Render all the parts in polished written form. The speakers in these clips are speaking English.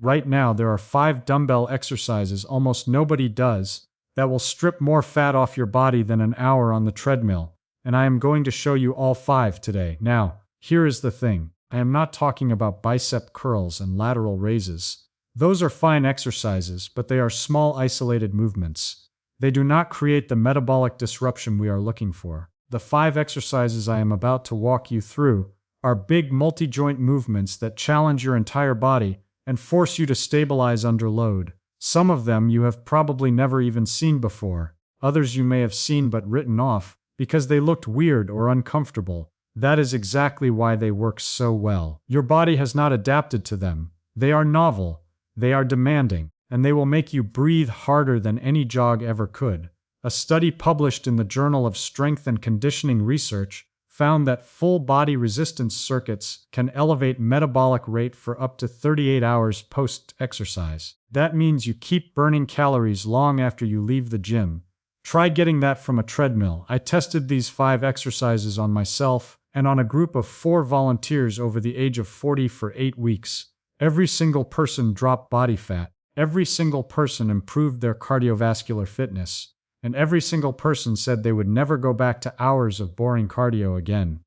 Right now, there are 5 dumbbell exercises almost nobody does that will strip more fat off your body than an hour on the treadmill, and I am going to show you all 5 today. Now, here is the thing. I am not talking about bicep curls and lateral raises. Those are fine exercises, but they are small isolated movements. They do not create the metabolic disruption we are looking for. The 5 exercises I am about to walk you through are big multi-joint movements that challenge your entire body and force you to stabilize under load. Some of them you have probably never even seen before. Others you may have seen but written off because they looked weird or uncomfortable. That is exactly why they work so well. Your body has not adapted to them. They are novel, they are demanding, and they will make you breathe harder than any jog ever could. A study published in the Journal of Strength and Conditioning Research found that full body resistance circuits can elevate metabolic rate for up to 38 hours post-exercise. That means you keep burning calories long after you leave the gym. Try getting that from a treadmill. I tested these 5 exercises on myself and on a group of 4 volunteers over the age of 40 for 8 weeks. Every single person dropped body fat. Every single person improved their cardiovascular fitness. And every single person said they would never go back to hours of boring cardio again.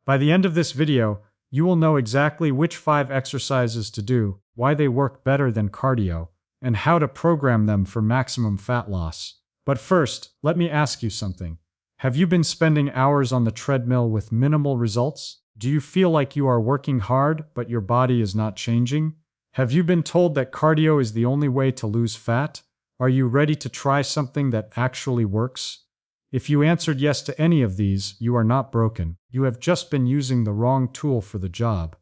By the end of this video, you will know exactly which 5 exercises to do, why they work better than cardio, and how to program them for maximum fat loss. But first, let me ask you something. Have you been spending hours on the treadmill with minimal results? Do you feel like you are working hard, but your body is not changing? Have you been told that cardio is the only way to lose fat? Are you ready to try something that actually works? If you answered yes to any of these, you are not broken. You have just been using the wrong tool for the job.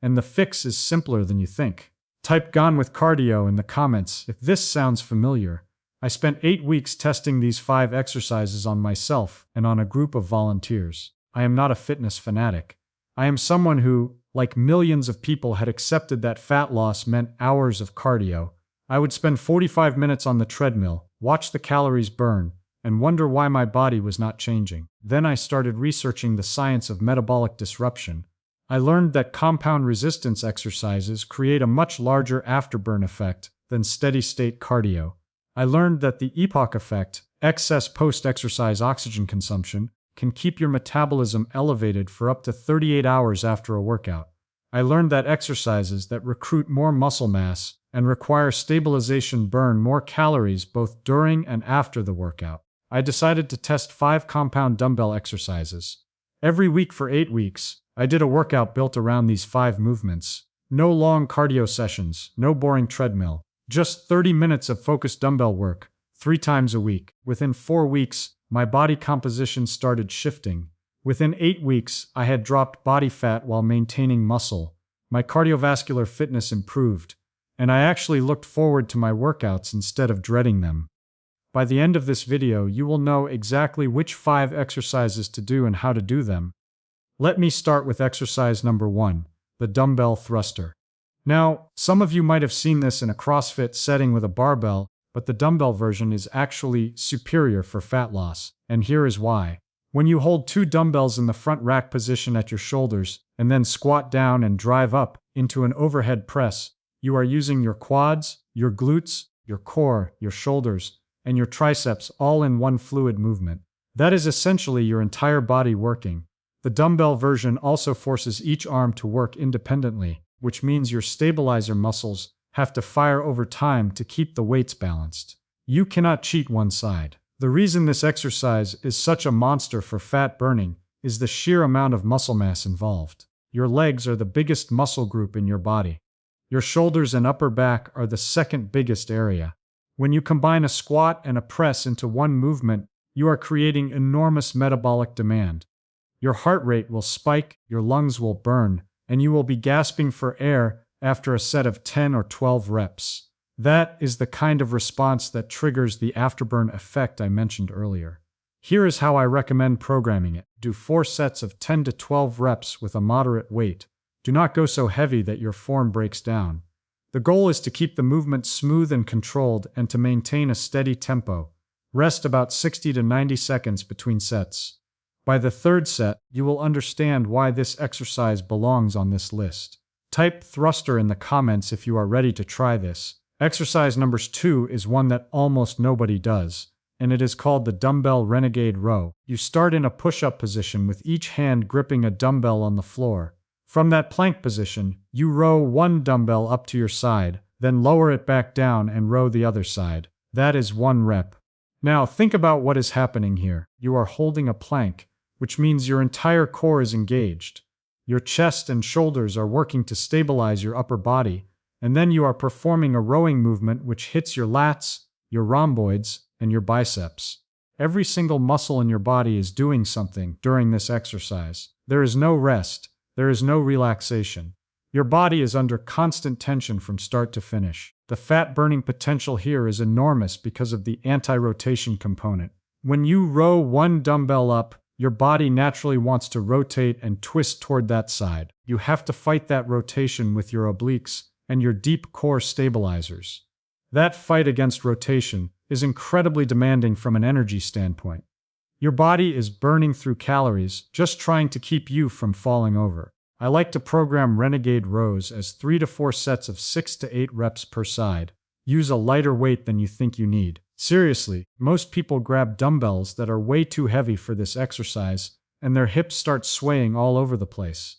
And the fix is simpler than you think. Type "gone with cardio" in the comments if this sounds familiar. I spent 8 weeks testing these 5 exercises on myself and on a group of volunteers. I am not a fitness fanatic. I am someone who, like millions of people, had accepted that fat loss meant hours of cardio. I would spend 45 minutes on the treadmill, watch the calories burn, and wonder why my body was not changing. Then I started researching the science of metabolic disruption. I learned that compound resistance exercises create a much larger afterburn effect than steady-state cardio. I learned that the EPOC effect, excess post-exercise oxygen consumption, can keep your metabolism elevated for up to 38 hours after a workout. I learned that exercises that recruit more muscle mass and require stabilization burn more calories both during and after the workout. I decided to test 5 compound dumbbell exercises. Every week for 8 weeks, I did a workout built around these 5 movements. No long cardio sessions, no boring treadmill, just 30 minutes of focused dumbbell work, 3 times a week. Within 4 weeks, my body composition started shifting. Within 8 weeks, I had dropped body fat while maintaining muscle. My cardiovascular fitness improved, and I actually looked forward to my workouts instead of dreading them. By the end of this video, you will know exactly which 5 exercises to do and how to do them. Let me start with exercise number 1, the dumbbell thruster. Now, some of you might have seen this in a CrossFit setting with a barbell, but the dumbbell version is actually superior for fat loss, and here is why. When you hold 2 dumbbells in the front rack position at your shoulders, and then squat down and drive up into an overhead press, you are using your quads, your glutes, your core, your shoulders, and your triceps all in one fluid movement. That is essentially your entire body working. The dumbbell version also forces each arm to work independently, which means your stabilizer muscles have to fire over time to keep the weights balanced. You cannot cheat one side. The reason this exercise is such a monster for fat burning is the sheer amount of muscle mass involved. Your legs are the biggest muscle group in your body. Your shoulders and upper back are the second biggest area. When you combine a squat and a press into one movement, you are creating enormous metabolic demand. Your heart rate will spike, your lungs will burn, and you will be gasping for air after a set of 10 or 12 reps. That is the kind of response that triggers the afterburn effect I mentioned earlier. Here is how I recommend programming it. Do 4 sets of 10 to 12 reps with a moderate weight. Do not go so heavy that your form breaks down. The goal is to keep the movement smooth and controlled and to maintain a steady tempo. Rest about 60 to 90 seconds between sets. By the 3rd set, you will understand why this exercise belongs on this list. Type thruster in the comments if you are ready to try this. Exercise number 2 is one that almost nobody does, and it is called the Dumbbell Renegade Row. You start in a push-up position with each hand gripping a dumbbell on the floor. From that plank position, you row one dumbbell up to your side, then lower it back down and row the other side. That is 1 rep. Now think about what is happening here. You are holding a plank, which means your entire core is engaged. Your chest and shoulders are working to stabilize your upper body, and then you are performing a rowing movement which hits your lats, your rhomboids, and your biceps. Every single muscle in your body is doing something during this exercise. There is no rest. There is no relaxation. Your body is under constant tension from start to finish. The fat-burning potential here is enormous because of the anti-rotation component. When you row one dumbbell up, your body naturally wants to rotate and twist toward that side. You have to fight that rotation with your obliques and your deep core stabilizers. That fight against rotation is incredibly demanding from an energy standpoint. Your body is burning through calories just trying to keep you from falling over. I like to program Renegade rows as 3 to 4 sets of 6 to 8 reps per side. Use a lighter weight than you think you need. Seriously, most people grab dumbbells that are way too heavy for this exercise, and their hips start swaying all over the place.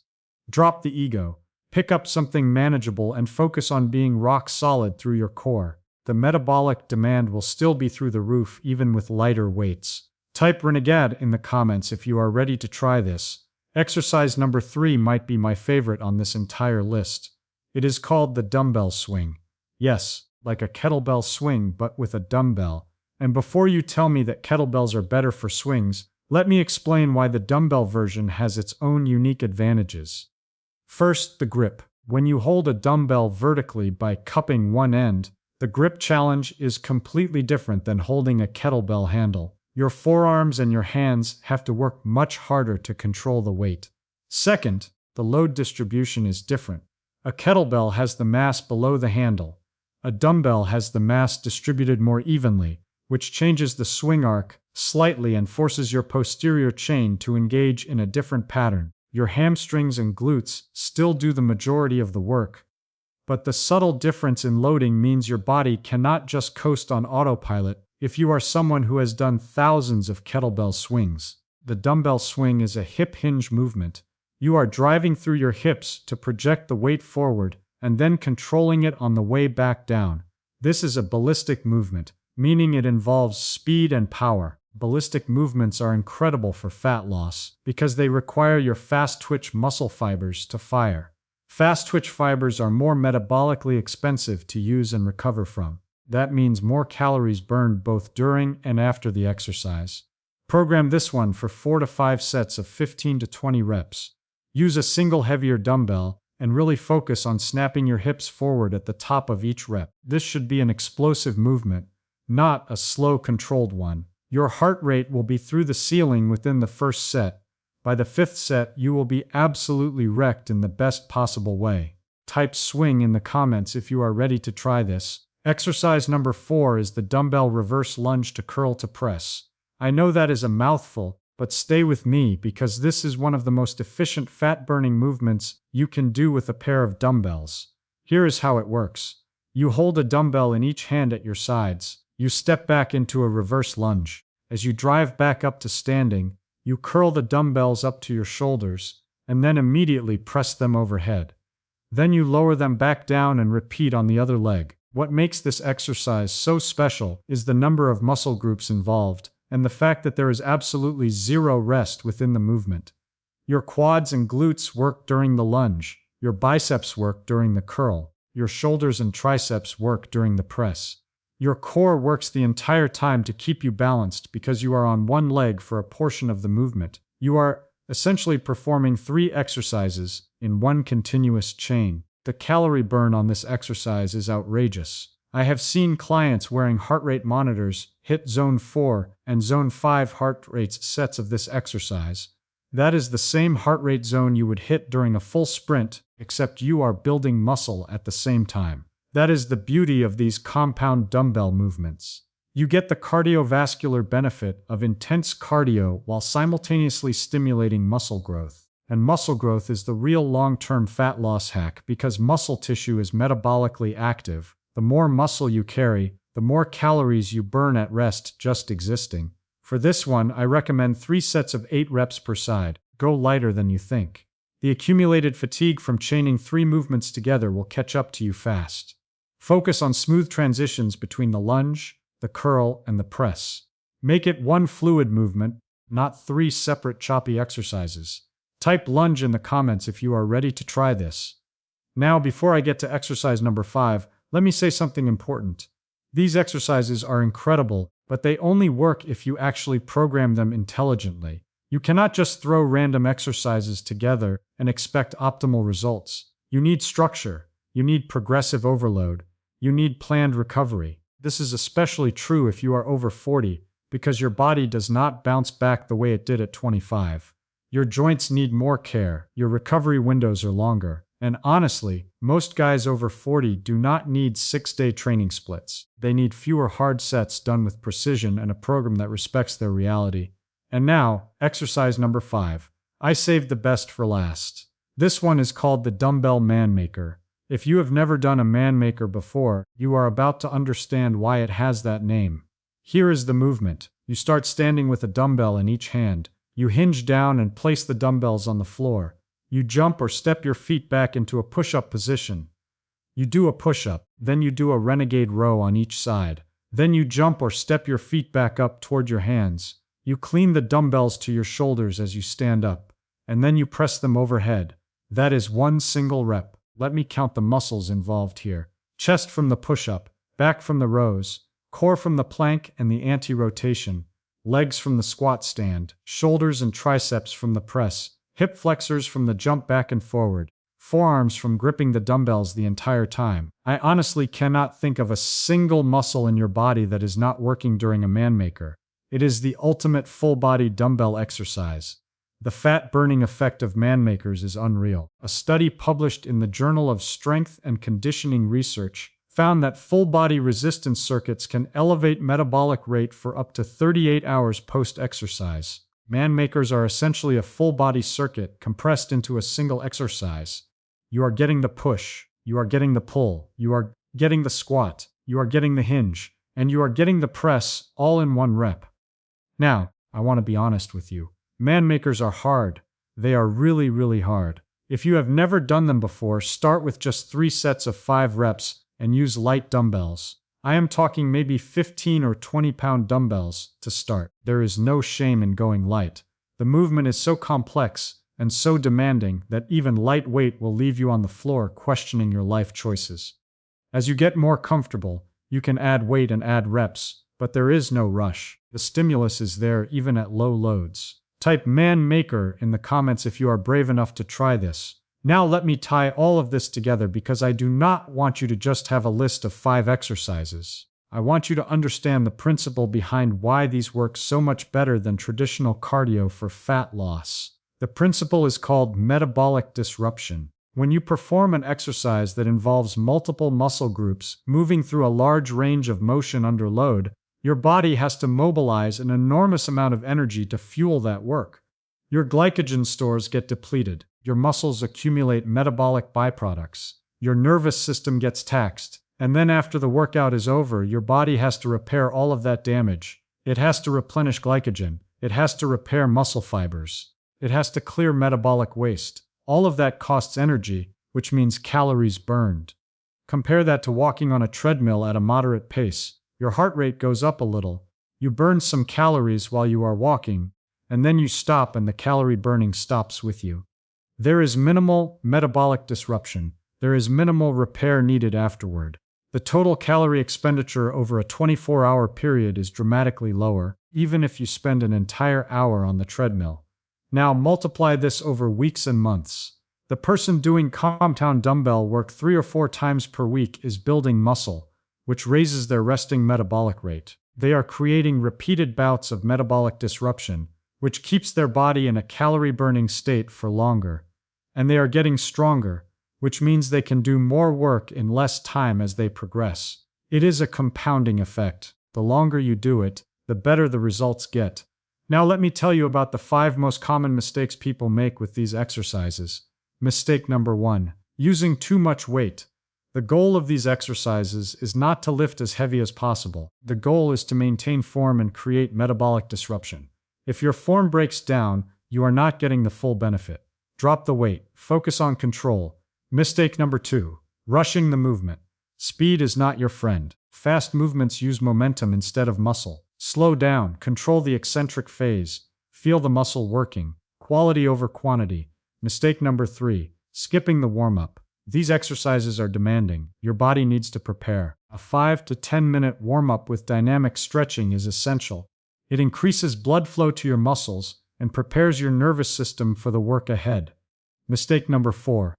Drop the ego. Pick up something manageable and focus on being rock solid through your core. The metabolic demand will still be through the roof even with lighter weights. Type Renegade in the comments if you are ready to try this. Exercise number 3 might be my favorite on this entire list. It is called the dumbbell swing. Yes, like a kettlebell swing but with a dumbbell. And before you tell me that kettlebells are better for swings, let me explain why the dumbbell version has its own unique advantages. First, the grip. When you hold a dumbbell vertically by cupping one end, the grip challenge is completely different than holding a kettlebell handle. Your forearms and your hands have to work much harder to control the weight. Second, the load distribution is different. A kettlebell has the mass below the handle. A dumbbell has the mass distributed more evenly, which changes the swing arc slightly and forces your posterior chain to engage in a different pattern. Your hamstrings and glutes still do the majority of the work, but the subtle difference in loading means your body cannot just coast on autopilot if you are someone who has done thousands of kettlebell swings. The dumbbell swing is a hip hinge movement. You are driving through your hips to project the weight forward and then controlling it on the way back down. This is a ballistic movement, meaning it involves speed and power. Ballistic movements are incredible for fat loss because they require your fast-twitch muscle fibers to fire. Fast-twitch fibers are more metabolically expensive to use and recover from. That means more calories burned both during and after the exercise. Program this one for 4 to 5 sets of 15 to 20 reps. Use a single heavier dumbbell and really focus on snapping your hips forward at the top of each rep. This should be an explosive movement, not a slow, controlled one. Your heart rate will be through the ceiling within the first set. By the 5th set, you will be absolutely wrecked in the best possible way. Type swing in the comments if you are ready to try this. Exercise number 4 is the dumbbell reverse lunge to curl to press. I know that is a mouthful, but stay with me because this is one of the most efficient fat-burning movements you can do with a pair of dumbbells. Here is how it works. You hold a dumbbell in each hand at your sides. You step back into a reverse lunge. As you drive back up to standing, you curl the dumbbells up to your shoulders and then immediately press them overhead. Then you lower them back down and repeat on the other leg. What makes this exercise so special is the number of muscle groups involved and the fact that there is absolutely zero rest within the movement. Your quads and glutes work during the lunge, your biceps work during the curl, your shoulders and triceps work during the press. Your core works the entire time to keep you balanced because you are on one leg for a portion of the movement. You are essentially performing 3 exercises in one continuous chain. The calorie burn on this exercise is outrageous. I have seen clients wearing heart rate monitors hit zone 4 and zone 5 heart rate sets of this exercise. That is the same heart rate zone you would hit during a full sprint, except you are building muscle at the same time. That is the beauty of these compound dumbbell movements. You get the cardiovascular benefit of intense cardio while simultaneously stimulating muscle growth. and muscle growth is the real long-term fat loss hack because muscle tissue is metabolically active. The more muscle you carry, the more calories you burn at rest just existing. For this one, I recommend 3 sets of 8 reps per side. Go lighter than you think. The accumulated fatigue from chaining 3 movements together will catch up to you fast. Focus on smooth transitions between the lunge, the curl, and the press. Make it one fluid movement, not 3 separate choppy exercises. Type lunge in the comments if you are ready to try this. Now, before I get to exercise number 5, let me say something important. These exercises are incredible, but they only work if you actually program them intelligently. You cannot just throw random exercises together and expect optimal results. You need structure. You need progressive overload. You need planned recovery. This is especially true if you are over 40, because your body does not bounce back the way it did at 25. Your joints need more care. Your recovery windows are longer. And honestly, most guys over 40 do not need 6-day training splits. They need fewer hard sets done with precision and a program that respects their reality. And now, exercise number 5. I saved the best for last. This one is called the Dumbbell Man Maker. If you have never done a man maker before, you are about to understand why it has that name. Here is the movement. You start standing with a dumbbell in each hand. You hinge down and place the dumbbells on the floor. You jump or step your feet back into a push-up position. You do a push-up, then you do a renegade row on each side. Then you jump or step your feet back up toward your hands. You clean the dumbbells to your shoulders as you stand up, and then you press them overhead. That is one single rep. Let me count the muscles involved here. Chest from the push-up, back from the rows, core from the plank and the anti-rotation, legs from the squat stand, shoulders and triceps from the press, hip flexors from the jump back and forward, forearms from gripping the dumbbells the entire time. I honestly cannot think of a single muscle in your body that is not working during a man maker. It is the ultimate full-body dumbbell exercise. The fat-burning effect of man makers is unreal. A study published in the Journal of Strength and Conditioning Research found that full-body resistance circuits can elevate metabolic rate for up to 38 hours post-exercise. Man makers are essentially a full-body circuit compressed into a single exercise. You are getting the push, you are getting the pull, you are getting the squat, you are getting the hinge, and you are getting the press all in one rep. Now, I want to be honest with you. Man makers are hard. They are really, really hard. If you have never done them before, start with just 3 sets of 5 reps and use light dumbbells. I am talking maybe 15 or 20-pound dumbbells to start. There is no shame in going light. The movement is so complex and so demanding that even light weight will leave you on the floor questioning your life choices. As you get more comfortable, you can add weight and add reps, but there is no rush. The stimulus is there even at low loads. Type man maker in the comments if you are brave enough to try this. Now let me tie all of this together because I do not want you to just have a list of 5 exercises. I want you to understand the principle behind why these work so much better than traditional cardio for fat loss. The principle is called metabolic disruption. When you perform an exercise that involves multiple muscle groups moving through a large range of motion under load, your body has to mobilize an enormous amount of energy to fuel that work. Your glycogen stores get depleted. Your muscles accumulate metabolic byproducts. Your nervous system gets taxed. And then after the workout is over, your body has to repair all of that damage. It has to replenish glycogen. It has to repair muscle fibers. It has to clear metabolic waste. All of that costs energy, which means calories burned. Compare that to walking on a treadmill at a moderate pace. Your heart rate goes up a little. You burn some calories while you are walking, and then you stop and the calorie burning stops with you. There is minimal metabolic disruption. There is minimal repair needed afterward. The total calorie expenditure over a 24-hour period is dramatically lower, even if you spend an entire hour on the treadmill. Now multiply this over weeks and months. The person doing compound dumbbell work 3 or 4 times per week is building muscle, which raises their resting metabolic rate. They are creating repeated bouts of metabolic disruption, which keeps their body in a calorie-burning state for longer. And they are getting stronger, which means they can do more work in less time as they progress. It is a compounding effect. The longer you do it, the better the results get. Now let me tell you about the 5 most common mistakes people make with these exercises. Mistake number 1. Using too much weight. The goal of these exercises is not to lift as heavy as possible. The goal is to maintain form and create metabolic disruption. If your form breaks down, you are not getting the full benefit. Drop the weight. Focus on control. Mistake number 2. Rushing the movement. Speed is not your friend. Fast movements use momentum instead of muscle. Slow down. Control the eccentric phase. Feel the muscle working. Quality over quantity. Mistake number 3. Skipping the warm-up. These exercises are demanding. Your body needs to prepare. A 5 to 10 minute warm-up with dynamic stretching is essential. It increases blood flow to your muscles and prepares your nervous system for the work ahead. Mistake number 4.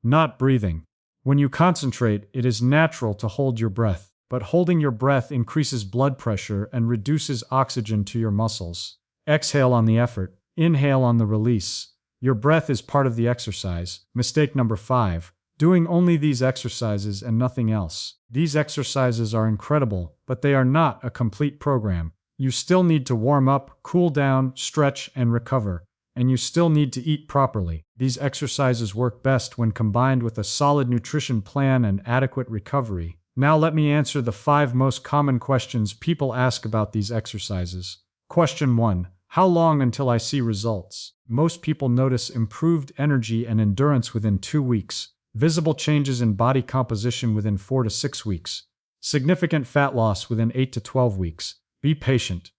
Not breathing. When you concentrate, it is natural to hold your breath, but holding your breath increases blood pressure and reduces oxygen to your muscles. Exhale on the effort, inhale on the release. Your breath is part of the exercise. Mistake number 5. Doing only these exercises and nothing else. These exercises are incredible, but they are not a complete program. You still need to warm up, cool down, stretch, and recover. And you still need to eat properly. These exercises work best when combined with a solid nutrition plan and adequate recovery. Now let me answer the 5 most common questions people ask about these exercises. Question 1. How long until I see results? Most people notice improved energy and endurance within 2 weeks, visible changes in body composition within 4 to 6 weeks, significant fat loss within 8 to 12 weeks. Be patient.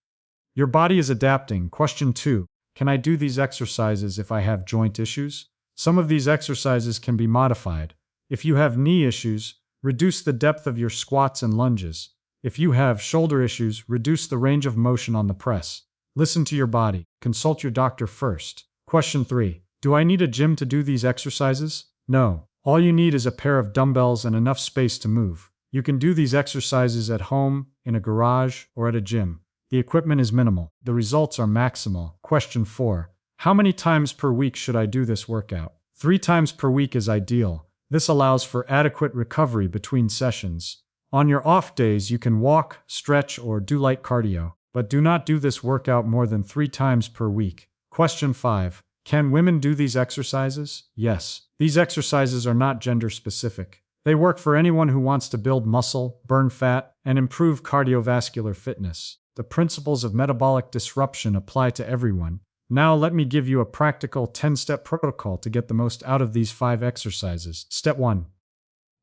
Your body is adapting. Question 2. Can I do these exercises if I have joint issues? Some of these exercises can be modified. If you have knee issues, reduce the depth of your squats and lunges. If you have shoulder issues, reduce the range of motion on the press. Listen to your body. Consult your doctor first. Question 3. Do I need a gym to do these exercises? No. All you need is a pair of dumbbells and enough space to move. You can do these exercises at home, in a garage, or at a gym. The equipment is minimal. The results are maximal. Question 4. How many times per week should I do this workout? 3 times per week is ideal. This allows for adequate recovery between sessions. On your off days, you can walk, stretch, or do light cardio, but do not do this workout more than 3 times per week. Question 5. Can women do these exercises? Yes. These exercises are not gender specific. They work for anyone who wants to build muscle, burn fat, and improve cardiovascular fitness. The principles of metabolic disruption apply to everyone. Now let me give you a practical 10-step protocol to get the most out of these 5 exercises. Step 1.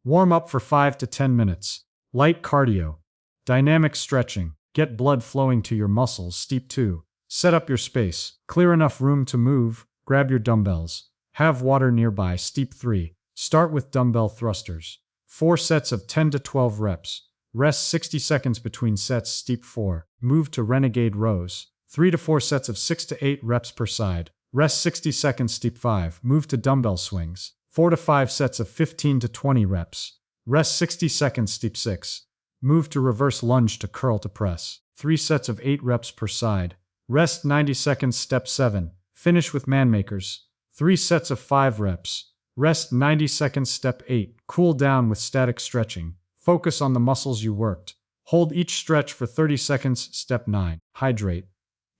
Warm up for 5 to 10 minutes. Light cardio. Dynamic stretching. Get blood flowing to your muscles. Step 2. Set up your space. Clear enough room to move. Grab your dumbbells. Have water nearby. Step 3. Start with dumbbell thrusters. 4 sets of 10 to 12 reps. Rest 60 seconds between sets. Step 4. Move to Renegade rows. 3 to 4 sets of 6 to 8 reps per side. Rest 60 seconds. Step 5. Move to dumbbell swings. 4 to 5 sets of 15 to 20 reps. Rest 60 seconds. Step 6. Move to reverse lunge to curl to press. 3 sets of 8 reps per side. Rest 90 seconds. Step 7. Finish with man makers. 3 sets of 5 reps. Rest 90 seconds. Step 8. Cool down with static stretching. Focus on the muscles you worked. Hold each stretch for 30 seconds. Step 9. Hydrate.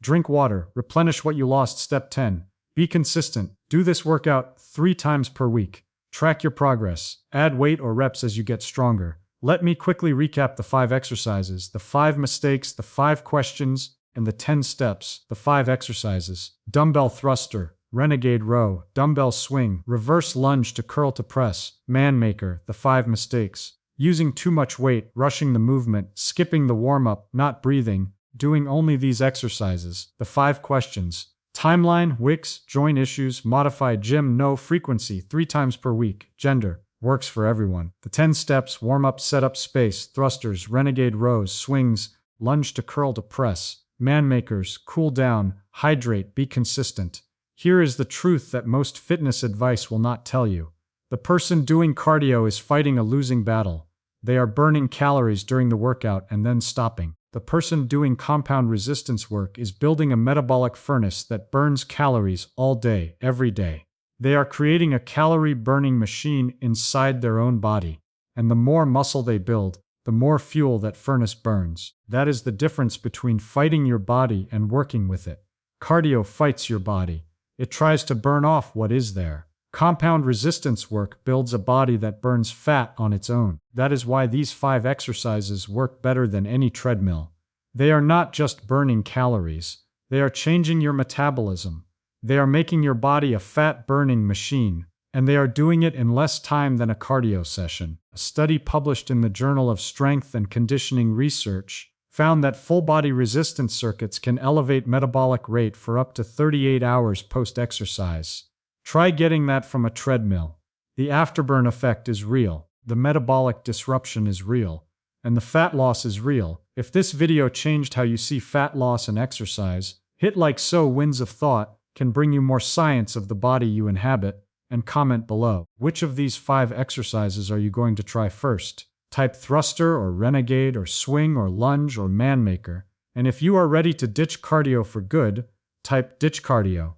Drink water. Replenish what you lost. Step 10. Be consistent. Do this workout 3 times per week. Track your progress. Add weight or reps as you get stronger. Let me quickly recap the 5 exercises, the 5 mistakes, the 5 questions, and the 10 steps. The 5 exercises. Dumbbell thruster. Renegade row. Dumbbell swing. Reverse lunge to curl to press. Man maker. The 5 mistakes. Using too much weight, rushing the movement, skipping the warm-up, not breathing, doing only these exercises. The 5 questions. Timeline, Wicks, joint issues, modified gym, no frequency, 3 times per week. Gender, works for everyone. The 10 steps, warm-up, set-up space, thrusters, renegade rows, swings, lunge to curl to press, man makers, cool down, hydrate, be consistent. Here is the truth that most fitness advice will not tell you. The person doing cardio is fighting a losing battle. They are burning calories during the workout and then stopping. The person doing compound resistance work is building a metabolic furnace that burns calories all day, every day. They are creating a calorie-burning machine inside their own body. And the more muscle they build, the more fuel that furnace burns. That is the difference between fighting your body and working with it. Cardio fights your body. It tries to burn off what is there. Compound resistance work builds a body that burns fat on its own. That is why these 5 exercises work better than any treadmill. They are not just burning calories. They are changing your metabolism. They are making your body a fat-burning machine, and they are doing it in less time than a cardio session. A study published in the Journal of Strength and Conditioning Research found that full-body resistance circuits can elevate metabolic rate for up to 38 hours post-exercise. Try getting that from a treadmill. The afterburn effect is real, the metabolic disruption is real, and the fat loss is real. If this video changed how you see fat loss and exercise, hit like so. Winds of Thought can bring you more science of the body you inhabit, and comment below. Which of these 5 exercises are you going to try first? Type thruster or renegade or swing or lunge or manmaker. And if you are ready to ditch cardio for good, type ditch cardio.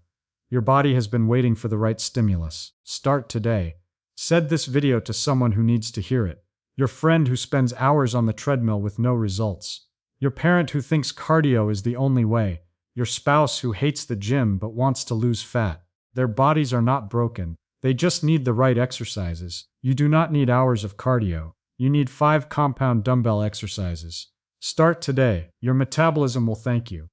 Your body has been waiting for the right stimulus. Start today. Send this video to someone who needs to hear it. Your friend who spends hours on the treadmill with no results. Your parent who thinks cardio is the only way. Your spouse who hates the gym but wants to lose fat. Their bodies are not broken. They just need the right exercises. You do not need hours of cardio. You need 5 compound dumbbell exercises. Start today. Your metabolism will thank you.